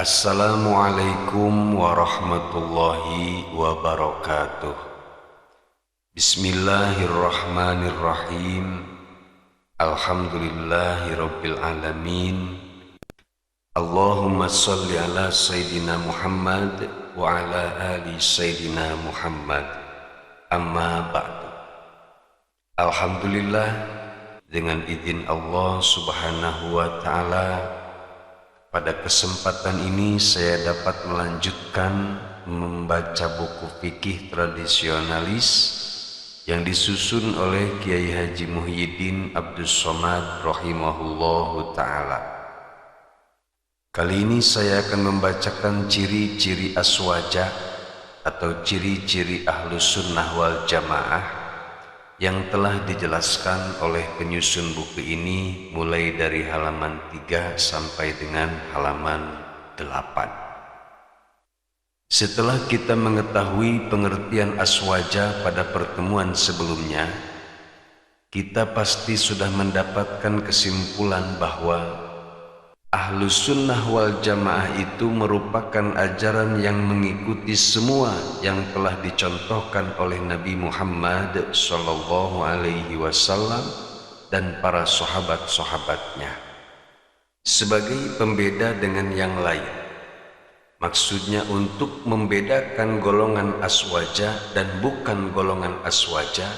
Assalamualaikum warahmatullahi wabarakatuh. Bismillahirrahmanirrahim. Alhamdulillahi rabbil alamin. Allahumma salli ala Sayyidina Muhammad wa ala ali Sayyidina Muhammad. Amma ba'du. Alhamdulillah, dengan izin Allah subhanahu wa ta'ala, pada kesempatan ini saya dapat melanjutkan membaca buku fikih tradisionalis yang disusun oleh Kiai Haji Muhyiddin Abdus Somad rahimahullahu ta'ala. Kali ini saya akan membacakan ciri-ciri aswaja atau ciri-ciri ahlus sunnah wal jamaah yang telah dijelaskan oleh penyusun buku ini mulai dari halaman 3 sampai dengan halaman 8. Setelah kita mengetahui pengertian aswaja pada pertemuan sebelumnya, kita pasti sudah mendapatkan kesimpulan bahwa Ahlus Sunnah wal Jamaah itu merupakan ajaran yang mengikuti semua yang telah dicontohkan oleh Nabi Muhammad sallallahu alaihi wasallam dan para sahabat-sahabatnya sebagai pembeda dengan yang lain. Maksudnya untuk membedakan golongan aswaja dan bukan golongan aswaja,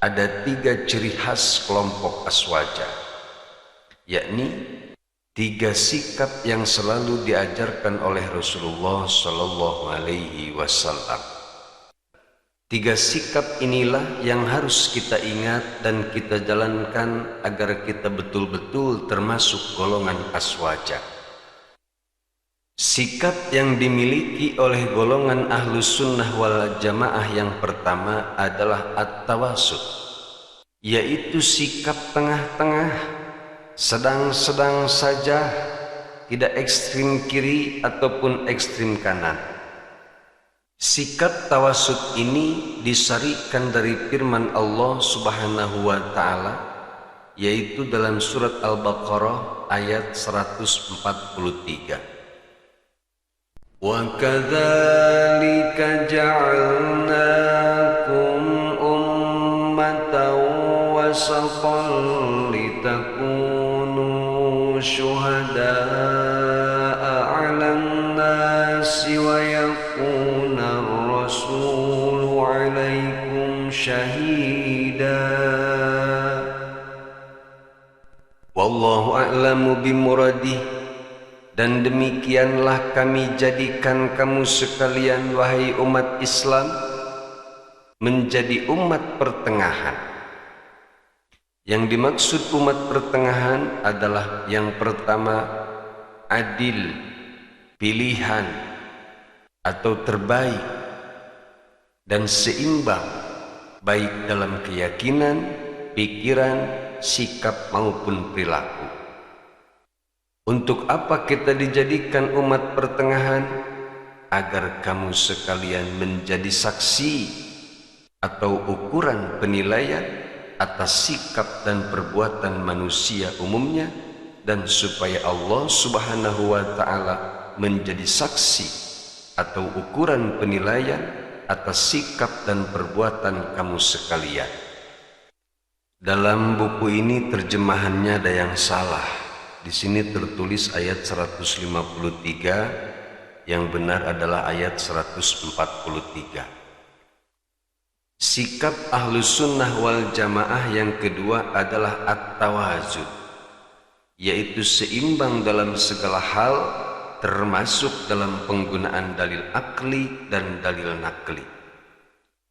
ada 3 ciri khas kelompok aswaja, yakni 3 sikap yang selalu diajarkan oleh Rasulullah Sallallahu Alaihi Wasallam. 3 sikap inilah yang harus kita ingat dan kita jalankan agar kita betul-betul termasuk golongan aswaja. Sikap yang dimiliki oleh golongan Ahlus Sunnah wal Jamaah yang pertama adalah at-tawasut, yaitu sikap tengah-tengah, sedang-sedang saja, tidak ekstrim kiri ataupun ekstrim kanan. Sikap tawasud ini disarikan dari firman Allah subhanahu wa ta'ala, yaitu dalam surat Al-Baqarah ayat 143. Wa kadzalika ja'alnakum ummatan wasatan litakunu syuhada'a 'alan nasi wa yakuna ar-rasulu 'alaikum syahida. Wallahu a'lamu bimuradih. Dan demikianlah kami jadikan kamu sekalian wahai umat Islam menjadi umat pertengahan. Yang dimaksud umat pertengahan adalah yang pertama adil, pilihan atau terbaik dan seimbang baik dalam keyakinan, pikiran, sikap maupun perilaku. Untuk apa kita dijadikan umat pertengahan? Agar kamu sekalian menjadi saksi atau ukuran penilaian atas sikap dan perbuatan manusia umumnya, dan supaya Allah subhanahu wa ta'ala menjadi saksi atau ukuran penilaian atas sikap dan perbuatan kamu sekalian. Dalam buku ini terjemahannya ada yang salah. Di sini tertulis ayat 153, yang benar adalah ayat 143. Sikap Ahlus Sunnah wal Jamaah yang kedua adalah at-tawazun, yaitu seimbang dalam segala hal, termasuk dalam penggunaan dalil akli dan dalil nakli.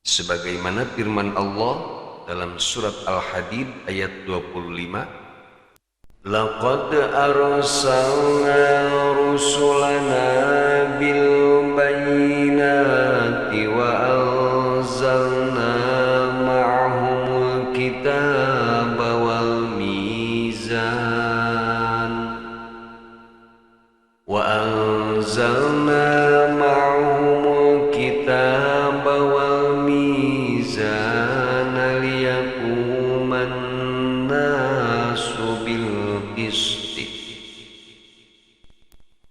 Sebagaimana firman Allah dalam surat Al-Hadid ayat 25, laqad arsalna rusulana bil bayyinati wa anzalna ma'ahumul kitaba wal mizan wa anzalna ma'ahumul kitaba wal mizan liyaquman nasu bil qisti.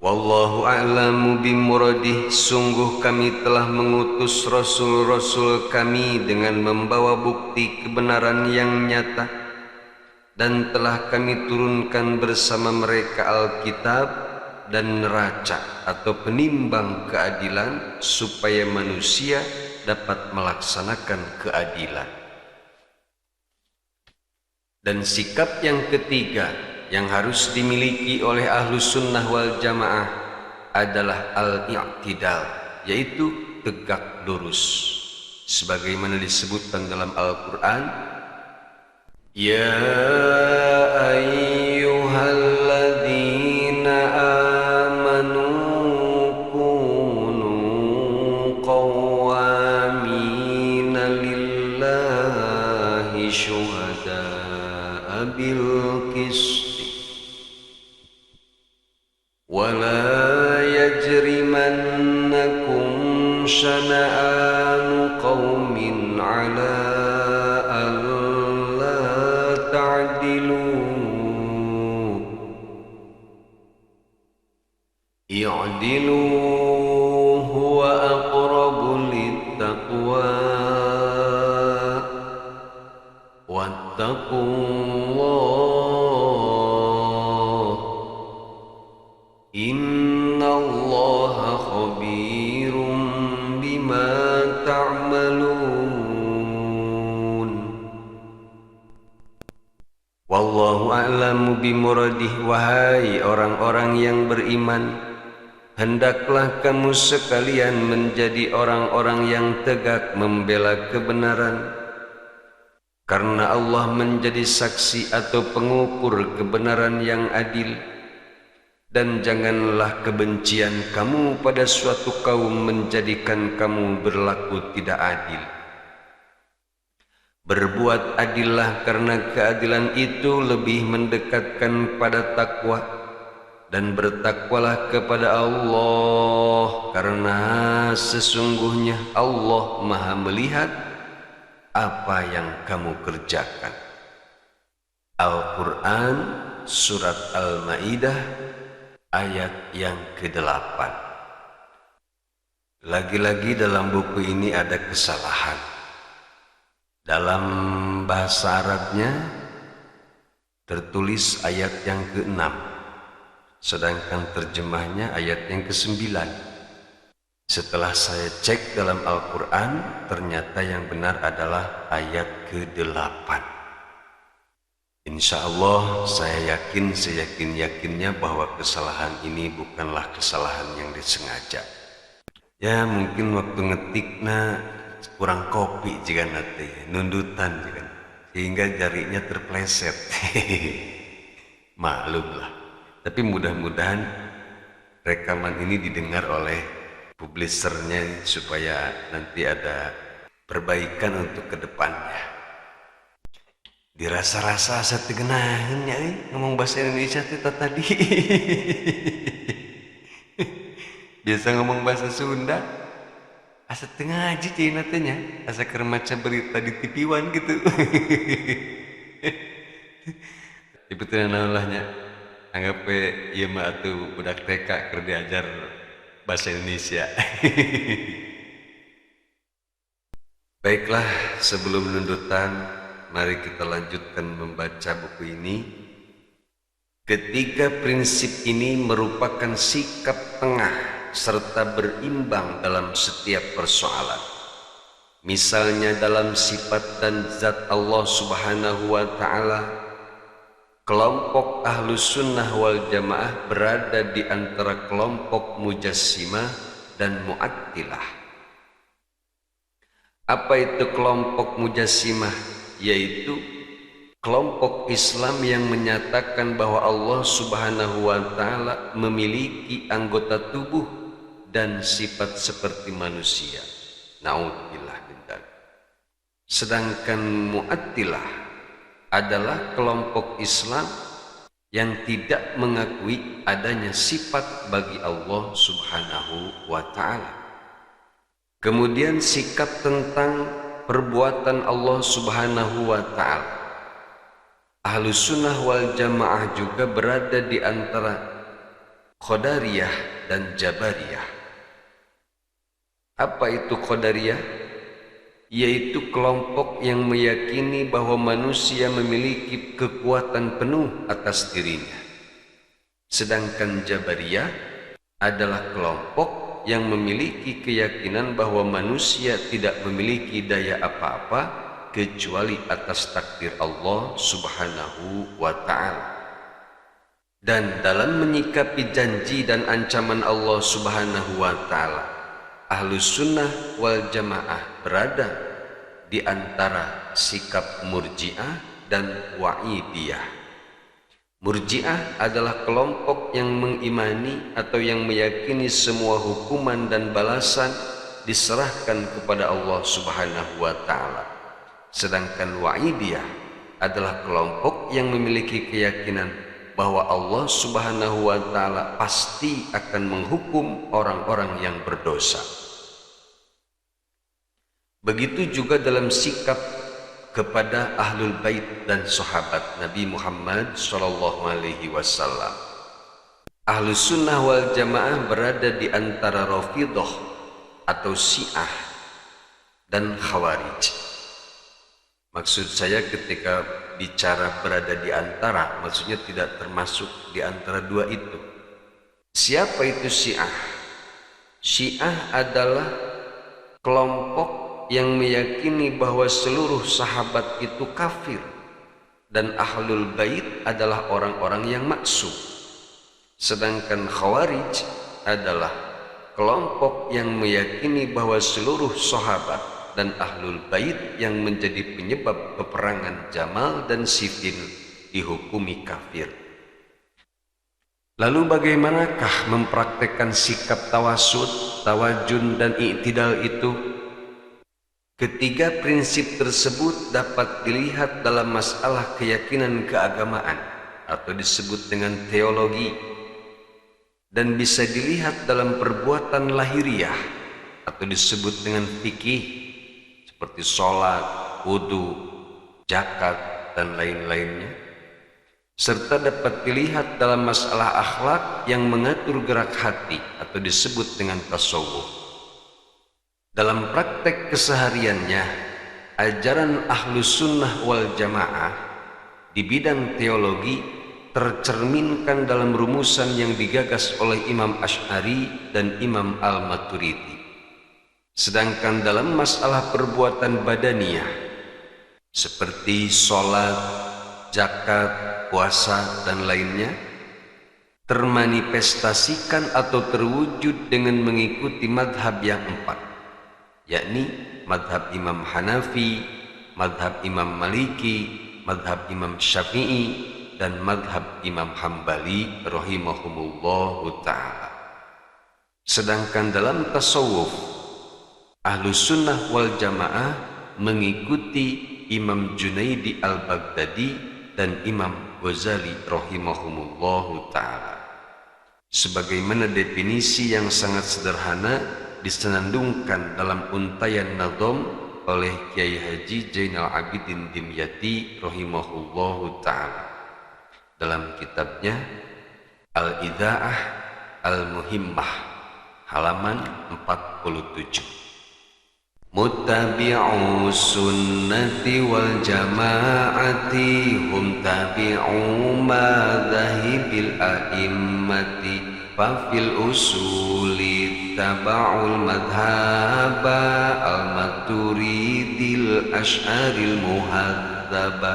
Wallahu a'lam a'lamu bimuradih, sungguh kami telah mengutus rasul-rasul kami dengan membawa bukti kebenaran yang nyata, dan telah kami turunkan bersama mereka Alkitab dan neraca atau penimbang keadilan supaya manusia dapat melaksanakan keadilan. Dan sikap yang ketiga yang harus dimiliki oleh Ahlus Sunnah wal Jamaah adalah al-i'tidal, yaitu tegak lurus. Sebagaimana disebutkan dalam Al-Quran, Ya ayyuhalladzina amanu kunu qawwamina lillahi syuhada'a bil qisti wa la yajrimannakum syana'anu qawmin ala i'dilu huwa aqrabu littaqwa wattaqullah innallaha khabirum bima ta'malun. Wallahu a'lamu bimuradih. Wahai orang-orang yang beriman, hendaklah kamu sekalian menjadi orang-orang yang tegak membela kebenaran, karena Allah menjadi saksi atau pengukur kebenaran yang adil. Dan janganlah kebencian kamu pada suatu kaum menjadikan kamu berlaku tidak adil. Berbuat adillah, karena keadilan itu lebih mendekatkan pada takwa. Dan bertakwalah kepada Allah, karena sesungguhnya Allah Maha melihat apa yang kamu kerjakan. Al-Quran Surat Al-Ma'idah ayat yang ke-8. Lagi-lagi dalam buku ini ada kesalahan. Dalam bahasa Arabnya tertulis ayat yang ke-6, sedangkan terjemahnya ayat yang ke-9. Setelah saya cek dalam Al-Quran, ternyata yang benar adalah ayat ke-8. Insya Allah saya yakin, seyakin-yakinnya bahwa kesalahan ini bukanlah kesalahan yang disengaja. Ya mungkin waktu ngetikna kurang kopi jika nanti nundutan jika, sehingga jarinya terpleset. Maklumlah. Tapi mudah-mudahan rekaman ini didengar oleh publishernya supaya nanti ada perbaikan untuk kedepannya. Dirasa-rasa asa tegenahan ya, ngomong bahasa Indonesia tadi. Biasa ngomong bahasa Sunda, asa tengah aja cina tanya, asa kermaca berita di TV-wan gitu. Ibu tuh naulahnya, anggap iya mah atuh budak TK keur diajar bahasa Indonesia. Baiklah, sebelum nundutan, mari kita lanjutkan membaca buku ini. Ketiga prinsip ini merupakan sikap tengah serta berimbang dalam setiap persoalan. Misalnya dalam sifat dan zat Allah Subhanahu wa Ta'ala, kelompok Ahlus Sunnah wal Jamaah berada di antara kelompok Mujassimah dan Mu'attilah. Apa itu kelompok Mujassimah? Yaitu kelompok Islam yang menyatakan bahwa Allah Subhanahu wa Ta'ala memiliki anggota tubuh dan sifat seperti manusia. Na'udzubillah min dzalik. Sedangkan Mu'attilah adalah kelompok Islam yang tidak mengakui adanya sifat bagi Allah Subhanahu wa Ta'ala. Kemudian sikap tentang perbuatan Allah Subhanahu wa Ta'ala. Ahlus Sunnah wal Jamaah juga berada di antara Qadariyah dan Jabariyah. Apa itu Qadariyah? Yaitu kelompok yang meyakini bahwa manusia memiliki kekuatan penuh atas dirinya. Sedangkan Jabariyah adalah kelompok yang memiliki keyakinan bahwa manusia tidak memiliki daya apa-apa kecuali atas takdir Allah Subhanahu wa ta'ala. Dan dalam menyikapi janji dan ancaman Allah Subhanahu wa ta'ala, Ahlus Sunnah wal Jamaah berada di antara sikap Murji'ah dan Wa'idiyah. Murji'ah adalah kelompok yang mengimani atau yang meyakini semua hukuman dan balasan diserahkan kepada Allah Subhanahu wa ta'ala. Sedangkan Wa'idiyah adalah kelompok yang memiliki keyakinan bahwa Allah Subhanahu wa ta'ala pasti akan menghukum orang-orang yang berdosa. Begitu juga dalam sikap kepada Ahlul Bait dan sahabat Nabi Muhammad SAW. Ahlus Sunnah wal Jamaah berada di antara Rafidhah atau Syiah dan Khawarij. Maksud saya ketika bicara berada di antara, maksudnya tidak termasuk di antara dua itu. Siapa itu Syiah? Syiah adalah kelompok yang meyakini bahwa seluruh sahabat itu kafir dan Ahlul Bait adalah orang-orang yang maksum. Sedangkan Khawarij adalah kelompok yang meyakini bahwa seluruh sahabat dan Ahlul Bait yang menjadi penyebab peperangan Jamal dan Siffin dihukumi kafir. Lalu bagaimanakah mempraktekkan sikap tawasud, tawajun dan i'tidal itu? Ketiga prinsip tersebut dapat dilihat dalam masalah keyakinan keagamaan atau disebut dengan teologi, dan bisa dilihat dalam perbuatan lahiriah atau disebut dengan fikih seperti sholat, wudu, zakat dan lain-lainnya, serta dapat dilihat dalam masalah akhlak yang mengatur gerak hati atau disebut dengan tasawuf. Dalam praktek kesehariannya, ajaran Ahlus Sunnah wal Jamaah di bidang teologi tercerminkan dalam rumusan yang digagas oleh Imam Asy'ari dan Imam Al-Maturidi. Sedangkan dalam masalah perbuatan badaniyah seperti sholat, zakat, puasa dan lainnya, termanifestasikan atau terwujud dengan mengikuti madhab yang empat, yakni madhab Imam Hanafi, madhab Imam Maliki, madhab Imam Syafi'i, dan madhab Imam Hambali rahimahumullahu ta'ala. Sedangkan dalam tasawuf, Ahlus Sunnah wal Jamaah mengikuti Imam Junaidi al-Baghdadi dan Imam Ghazali rahimahumullahu ta'ala. Sebagaimana definisi yang sangat sederhana disenandungkan dalam Untayan Nadham oleh Kiai Haji Zainal Abidin Dimyati rahimahullahu ta'ala dalam kitabnya Al-Idha'ah Al-Muhimmah halaman 47. Muttabi'u sunnati wal jama'ati hum tabi'u madhahibil a'immati fafil usuli taba'ul madhaba al-maturidil asy'aril muhadzaba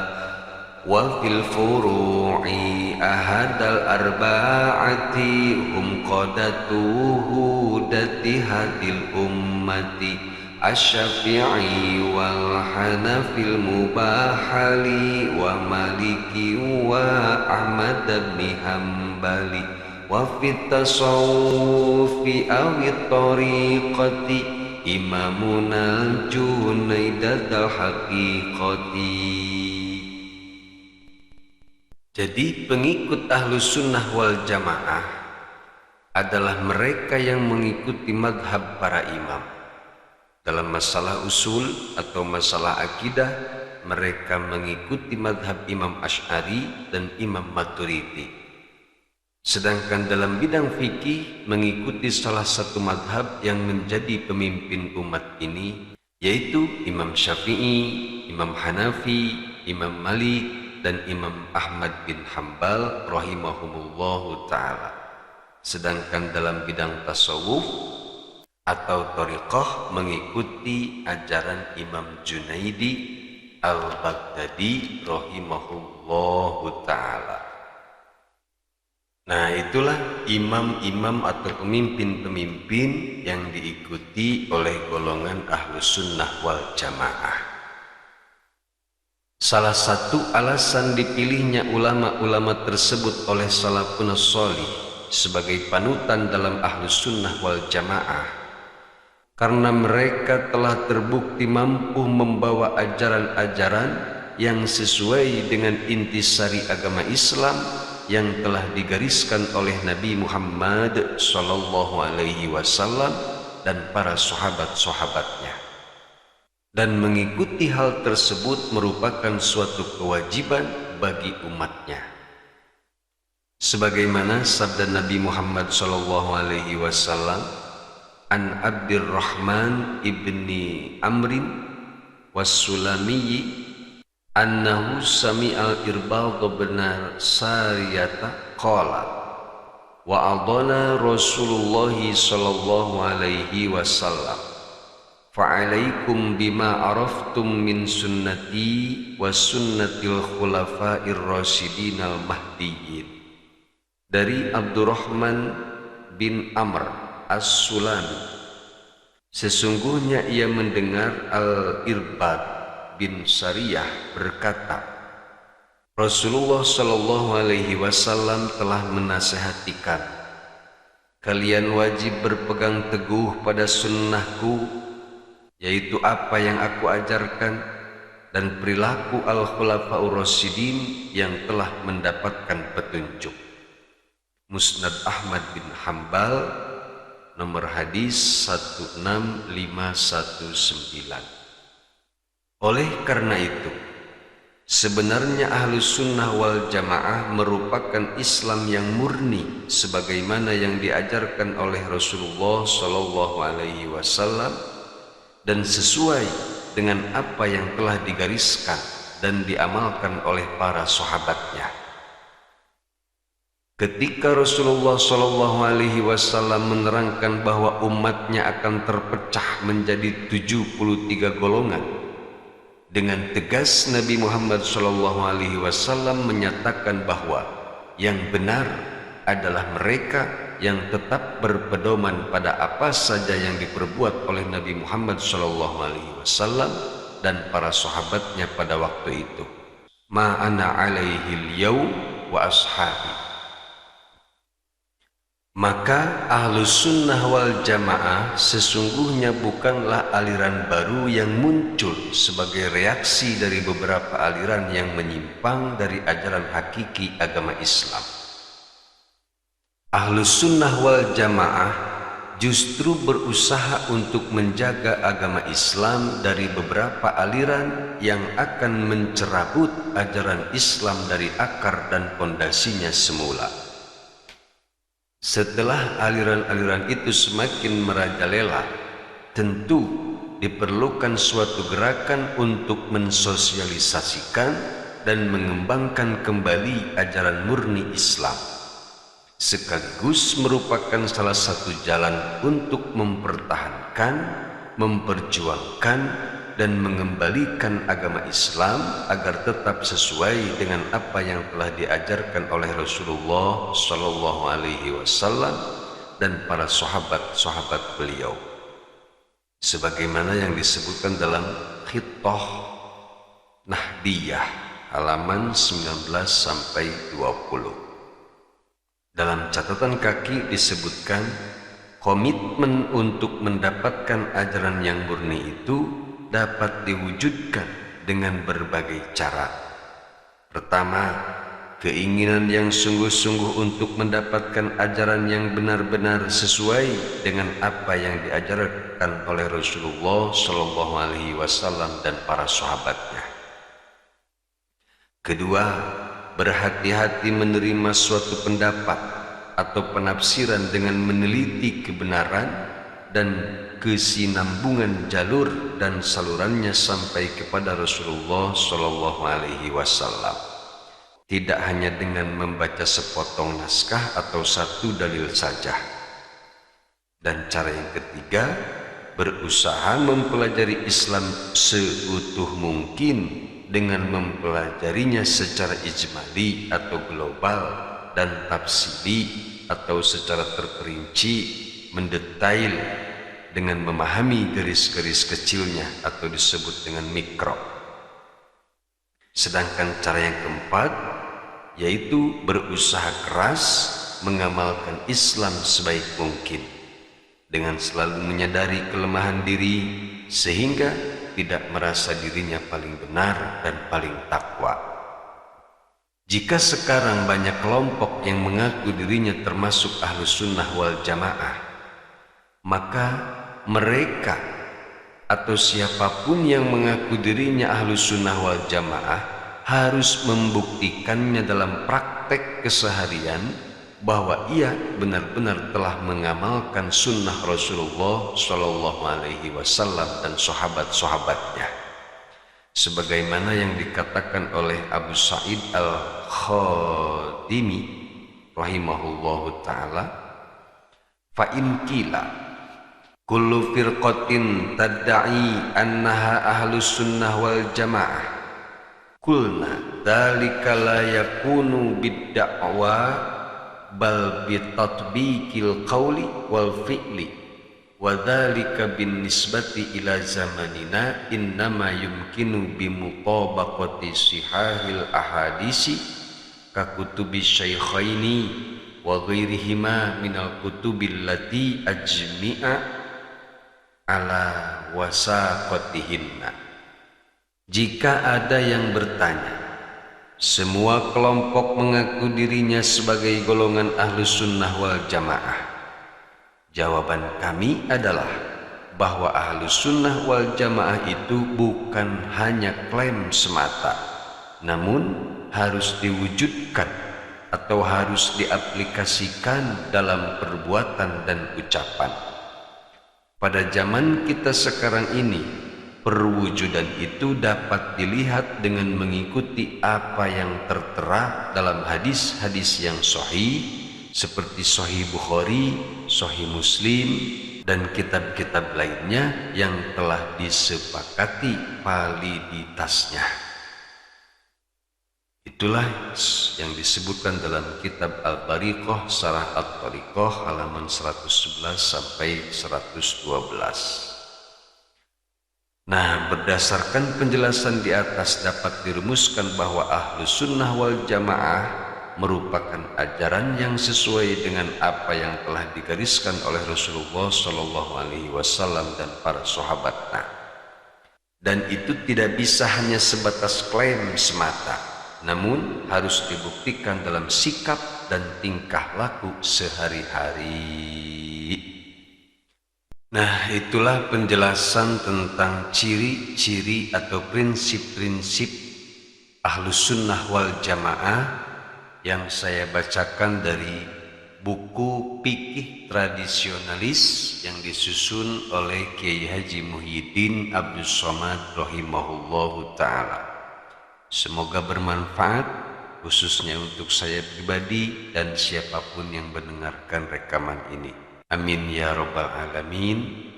wa fil furu'i ahadal arba'ati hum qadatuhu dati hadil ummati asy-syafi'i wal hanafil mubahali wa maliki wa ahmad bin hambali wa fit tasawufi awit tariqati imamunal junaidatul haqiqati. Jadi pengikut Ahlus Sunnah wal Jamaah adalah mereka yang mengikuti madhab para imam. Dalam masalah usul atau masalah akidah, mereka mengikuti madhab Imam Asy'ari dan Imam Maturidi. Sedangkan dalam bidang fikih mengikuti salah satu madhab yang menjadi pemimpin umat ini, yaitu Imam Syafi'i, Imam Hanafi, Imam Malik, dan Imam Ahmad bin Hambal rahimahumullahu ta'ala. Sedangkan dalam bidang tasawuf atau thariqah mengikuti ajaran Imam Junaidi al-Baghdadi rahimahullahu ta'ala. Nah, itulah imam-imam atau pemimpin-pemimpin yang diikuti oleh golongan Ahlus Sunnah wal Jamaah. Salah satu alasan dipilihnya ulama-ulama tersebut oleh salafun sholih sebagai panutan dalam Ahlus Sunnah wal Jamaah, karena mereka telah terbukti mampu membawa ajaran-ajaran yang sesuai dengan intisari agama Islam yang telah digariskan oleh Nabi Muhammad SAW dan para sahabat-sahabatnya. Dan mengikuti hal tersebut merupakan suatu kewajiban bagi umatnya. Sebagaimana sabda Nabi Muhammad SAW, an Abdurrahman ibni Amrin was-Sulamiyyi annahu sami'al Irbad bin Sariyata qala wa adana Rasulullah sallallahu alaihi wasallam fa'alaikum bima araftum min sunnati wa sunnatil khulafa'ir rasyidin al mahdiyyin. Dari Abdurrahman bin Amr as-Sulami, sesungguhnya ia mendengar Al-Irbad bin Sariyah berkata, Rasulullah Shallallahu Alaihi Wasallam telah menasihatikan, kalian wajib berpegang teguh pada sunnahku, yaitu apa yang aku ajarkan, dan perilaku al-khulafa'ur rasyidin yang telah mendapatkan petunjuk. Musnad Ahmad bin Hambal, nomor hadis 16519. Oleh karena itu, sebenarnya Ahlus Sunnah wal Jamaah merupakan Islam yang murni sebagaimana yang diajarkan oleh Rasulullah SAW dan sesuai dengan apa yang telah digariskan dan diamalkan oleh para sahabatnya. Ketika Rasulullah SAW menerangkan bahwa umatnya akan terpecah menjadi 73 golongan, dengan tegas Nabi Muhammad SAW menyatakan bahwa yang benar adalah mereka yang tetap berpedoman pada apa saja yang diperbuat oleh Nabi Muhammad SAW dan para sahabatnya pada waktu itu. Ma ana alaihil yaum wa ashabi. Maka Ahlus Sunnah wal Jamaah sesungguhnya bukanlah aliran baru yang muncul sebagai reaksi dari beberapa aliran yang menyimpang dari ajaran hakiki agama Islam. Ahlus Sunnah wal Jamaah justru berusaha untuk menjaga agama Islam dari beberapa aliran yang akan mencerabut ajaran Islam dari akar dan pondasinya semula. Setelah aliran-aliran itu semakin merajalela, tentu diperlukan suatu gerakan untuk mensosialisasikan dan mengembangkan kembali ajaran murni Islam, sekaligus merupakan salah satu jalan untuk mempertahankan, memperjuangkan, dan mengembalikan agama Islam agar tetap sesuai dengan apa yang telah diajarkan oleh Rasulullah SAW dan para sahabat-sahabat beliau, sebagaimana yang disebutkan dalam Khittah Nahdiyah halaman 19-20. Dalam catatan kaki disebutkan, komitmen untuk mendapatkan ajaran yang murni itu dapat diwujudkan dengan berbagai cara. Pertama, keinginan yang sungguh-sungguh untuk mendapatkan ajaran yang benar-benar sesuai dengan apa yang diajarkan oleh Rasulullah SAW dan para sahabatnya. Kedua, berhati-hati menerima suatu pendapat atau penafsiran dengan meneliti kebenaran dan kesinambungan jalur dan salurannya sampai kepada Rasulullah Shallallahu Alaihi Wasallam. Tidak hanya dengan membaca sepotong naskah atau satu dalil saja. Dan cara yang ketiga, berusaha mempelajari Islam seutuh mungkin dengan mempelajarinya secara ijmali atau global dan tafsili atau secara terperinci, mendetail dengan memahami garis-garis kecilnya atau disebut dengan mikro. Sedangkan cara yang keempat yaitu berusaha keras mengamalkan Islam sebaik mungkin dengan selalu menyadari kelemahan diri sehingga tidak merasa dirinya paling benar dan paling takwa. Jika sekarang banyak kelompok yang mengaku dirinya termasuk Ahlus Sunnah wal Jamaah, maka mereka atau siapapun yang mengaku dirinya Ahlus Sunnah wal Jamaah harus membuktikannya dalam praktek keseharian bahwa ia benar-benar telah mengamalkan sunnah Rasulullah Shallallahu Alaihi Wasallam dan sahabat-sahabatnya, sebagaimana yang dikatakan oleh Abu Sa'id Al-Khadimi rahimahullahu ta'ala, fa'in kila kullu firqatin tadda'i annaha ahlus sunnah wal jamaah kulna dhalika la yakunu bidda'wa bal bitatbiqil qawli wal fi'li wa dhalika bin nisbati ila zamanina innama yumkinu bimutabaqati sihahil ahadisi ka kutubi syaikhaini wa ghairihima minal kutubil lati ajmi'a ala wasaqatihinna. Jika ada yang bertanya, semua kelompok mengaku dirinya sebagai golongan Ahlus Sunnah wal Jamaah, jawaban kami adalah bahwa Ahlus Sunnah wal Jamaah itu bukan hanya klaim semata, namun harus diwujudkan atau harus diaplikasikan dalam perbuatan dan ucapan. Pada zaman kita sekarang ini, perwujudan itu dapat dilihat dengan mengikuti apa yang tertera dalam hadis-hadis yang sahih seperti Sahih Bukhari, Sahih Muslim, dan kitab-kitab lainnya yang telah disepakati validitasnya. Itulah yang disebutkan dalam kitab Al-Tariqah, Syarah At-Tariqah halaman 111 sampai 112. Nah, berdasarkan penjelasan di atas dapat dirumuskan bahwa Ahlus Sunnah wal Jamaah merupakan ajaran yang sesuai dengan apa yang telah digariskan oleh Rasulullah Shallallahu Alaihi Wasallam dan para sahabatnya. Dan itu tidak bisa hanya sebatas klaim semata, namun harus dibuktikan dalam sikap dan tingkah laku sehari-hari. Nah, itulah penjelasan tentang ciri-ciri atau prinsip-prinsip Ahlus Sunnah wal Jamaah yang saya bacakan dari buku Fikih Tradisionalis yang disusun oleh Kiai Haji Muhyiddin Abdus Somad rahimahullahu ta'ala. Semoga bermanfaat khususnya untuk saya pribadi dan siapapun yang mendengarkan rekaman ini. Amin ya rabbal alamin.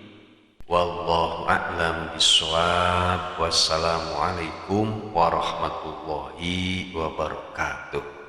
Wallahu a'lam bishawab. Wassalamualaikum warahmatullahi wabarakatuh.